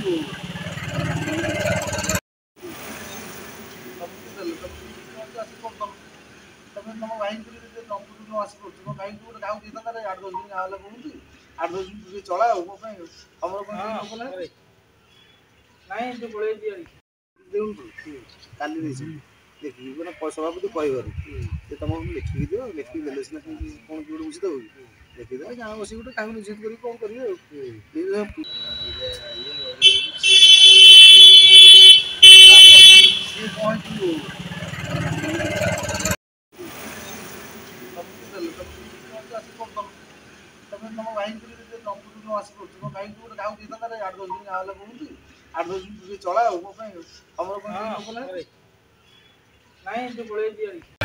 तुम भाई तुम आस तुम भाई गोटे गाँव दे 8-10 दिन गाँव वाला कहूँ 8-10 दिन तुझे चला खबर कौन नहीं तो पड़े दिया काली देखिए मैंने सभापति कहबार से तुम लिखिकी दिव लिखिकी देने सीना कौन गोटे बुझीदेव लिखिदे गाँव बस गोटे क्या निश्चित कर कौन करेंगे तुम भाई तुम आस तुम भाई गोटे गाँव दे 8-10 दिन गाँव वाला कहूँ 8-10 दिन तुझे चला खबर कौन नहीं तो पड़े दिया